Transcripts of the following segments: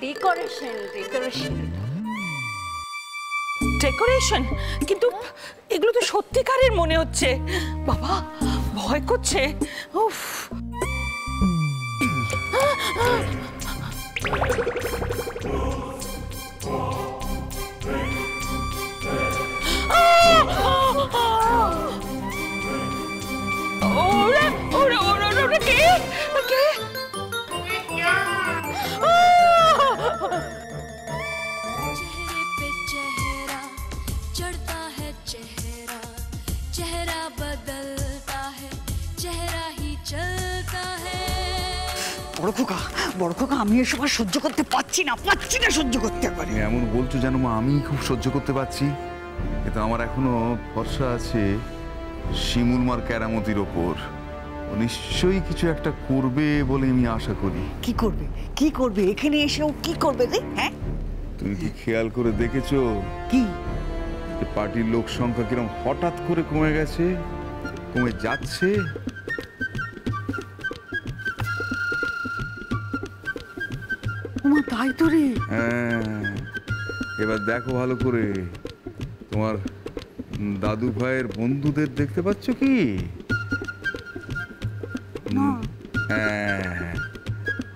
Decoration decoration decoration, কিন্তু এগুলো তো সত্যিকারের মনে হচ্ছে। বাবা ভয় করছে। উফ, ওরে ওরে ওরে ওরে কে কে? चेहरे पे चेहरा चढ़ता है, चेहरा चेहरा बदलता है, चेहरा ही चलता है। বড় খোকা আমি এসব আর সহ্য করতে পারছি না সহ্য করতে পারি। এমন বলছো যেন মা আমি খুব সহ্য করতে পারছি, কিন্তু আমার এখনো ভরসা আছে শিমুল মার কেরামতির ওপর। ও নিশ্চয়ই কিছু একটা করবে বলে আমি আশা করি। কি করবে এখানে এসে ও কি করবে রে? হ্যাঁ, তুমি কি খেয়াল করে দেখেছো কি যে পার্টির লোক সংখ্যা কিরকম হঠাৎ করে কমে গেছে, কমে যাচ্ছে? ওমা তাই তো রে। হ্যাঁ, এবার দেখো ভালো করে, তোমার দাদু ভাইয়ের বন্ধুদের দেখতে পাচ্ছ কি? হ্যাঁ,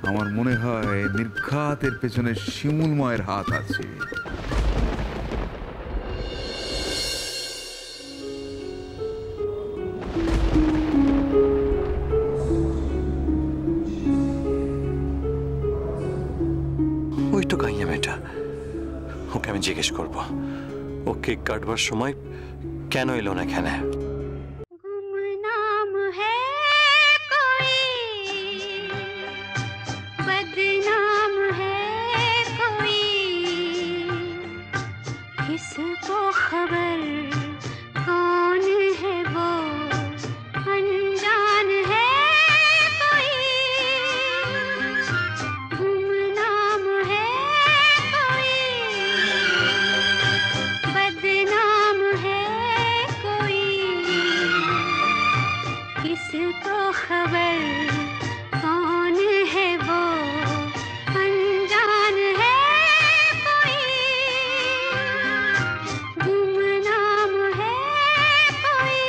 আমার মনে হয় নির্ঘাতের পেছনে শিমুল মায়ের হাত আছে। ওই তো গাইয়া মেয়েটা, ওকে আমি জিজ্ঞেস করবো ও কেক কাটবার সময় কেন এলো না এখানে। गुमनाम है कोई, बदनाम है कोई, किसको खबर कौन है वो, अनजान है कोई। गुमनाम है कोई, बदनाम है कोई, किसको खबर कौन है वो, अनजान है कोई। गुमनाम है कोई।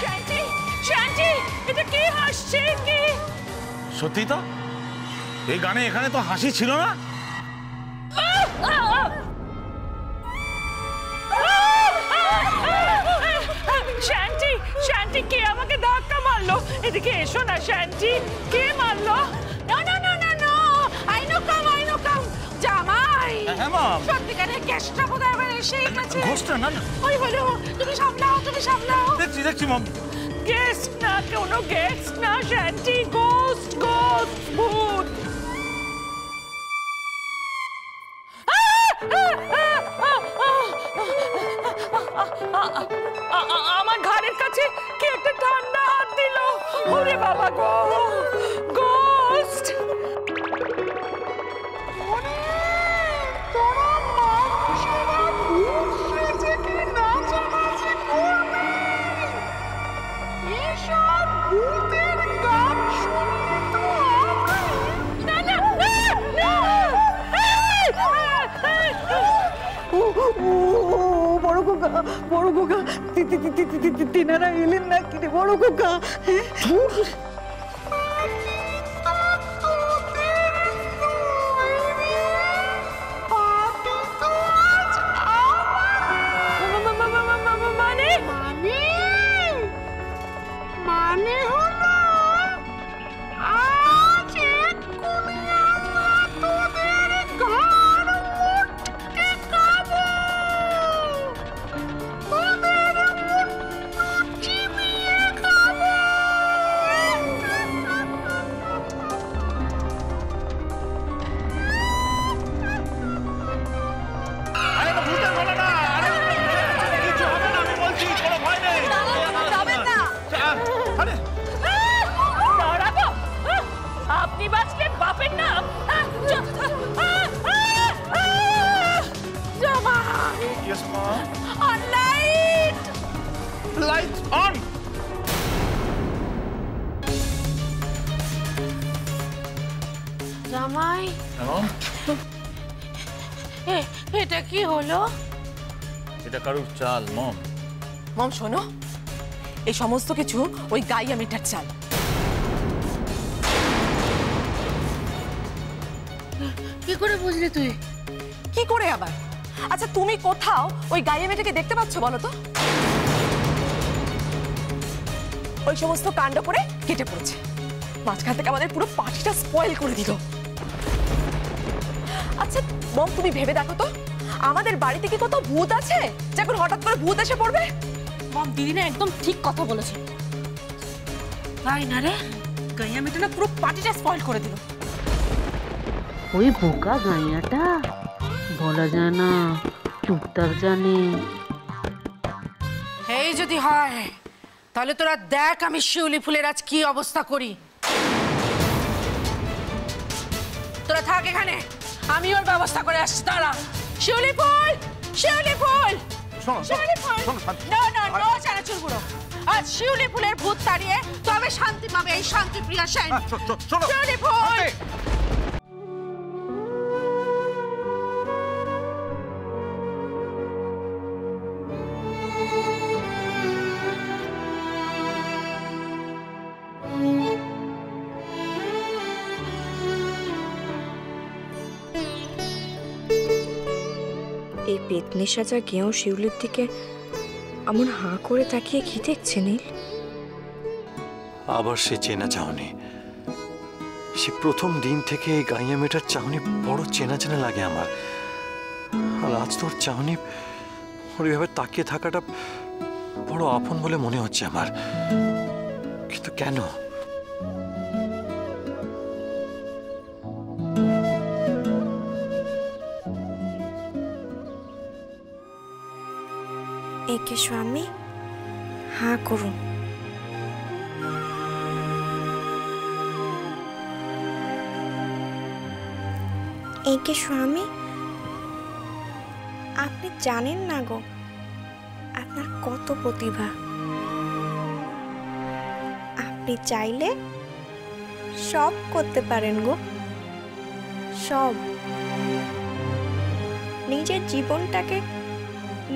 শান্তি শান্তি, এটা কে হাসছে? কে? সত্যি তো, এই গানে এখানে তো হাসি ছিল না। শান্তি শান্তি, কে আমাকে ধাক্কা মারলো? এদিকে এসো না শান্তি, কে মারলো? না না না না না, আই নো কাম জামাই। হ্যাঁ মম, সত্যিকারের গ্যাসটা বোধহয় এবার এসে গেছে। ঘোষটা না না, ওই হলো, তুমি সামলাও। দেখছি মম। গেস্ট না, কোনো গেস্ট না শান্তি, গোস্ট ভূত। আমার ঘাড়ের কাছে কে একটা ঠান্ডা হাত দিল। ওরে বাবা গো, গোস্ট। বড় খোকা তিনারা এলেন না কি রে বড় খোকা? মানে হলো আজ এক্ষুনি আমরা তোদের ঘাড় মুটকে খাবো, তোদের মুট্টু চিবিয়ে খাবো। Yes, Mom. On light! Lights on! জামাই, Mom, এটা কি হলো? এটা কারুর চাল, Mom. মম শোনো, এই সমস্ত কিছু ওই গাইয়া মেটার চাল। কি করে বুঝলি তুই? কি করে আবার? আচ্ছা তুমি কোথাও ওই গাইয়া মেয়েটাকে দেখতে পাচ্ছ বলো তো? ওই সমস্ত কাণ্ড করে কেটে পড়েছে, মাঝখান থেকে আমাদের পুরো পার্টিটা স্পয়েল করে দিল। আচ্ছা মম তুমি ভেবে দেখো তো, আমাদের বাড়িতে কি কত ভূত আছে যে এখন হঠাৎ করে ভূত এসে পড়বে? মম, দিদি না একদম ঠিক কথা বলেছে। তাই না রে, গাইয়া মেয়েটা না পুরো পার্টিটা স্পয়েল করে দিল। ওই বোকা গাইয়াটা বলা যায় না, চুপচাপ জানে। এই যদি হয় তাহলে তোরা দেখ আমি শিউলি ফুলের আজ কি অবস্থা করি। তোরা থাক এখানে, আমি ওর ব্যবস্থা করে আসছি। দাঁড়া। শিউলি ফুল, শিউলি ফুল, শোনো, শিউলি ফুল। শোনো, শান্তি। না না না চানাচুর বুড়ো, আজ শিউলি ফুলের ভূত তাড়িয়ে তবে শান্তি পাবে এই শান্তি প্রিয়া সেন। শোনো, শিউলি ফুল। এই পেতনি সাজা গেঁয়ো শিউলির দিকে এমন হাঁ করে তাকিয়ে কি দেখছে নীল? আবার সে চেনা চাহনি। সে প্রথম দিন থেকে এই গাইয়া মেয়েটার চাহনি বড় চেনা চেনা লাগে আমার। আর আজ তোর চাহনি, ওর এভাবে তাকিয়ে থাকাটা বড় আপন বলে মনে হচ্ছে আমার। কিন্তু কেন? একে স্বামী হাঁ করুন। একে স্বামী, আপনি জানেন না গো আপনার কত প্রতিভা। আপনি চাইলে সব করতে পারেন গো, সব। নিজের জীবনটাকে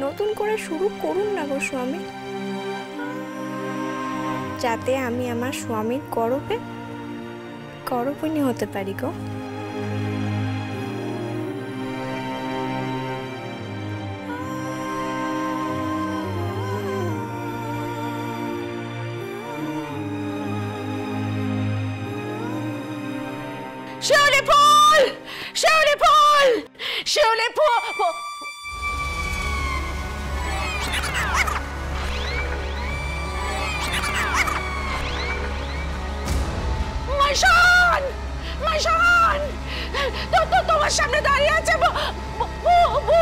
নতুন করে শুরু করুন না গো স্বামী, যাতে আমি আমার স্বামীর গর্বিণী হতে পারি গো। শিউলি ফুল, শিউলি ফুল, শিউলি ফুল। মাইশান, তোমার সামনে দাঁড়িয়ে আছে ভূত।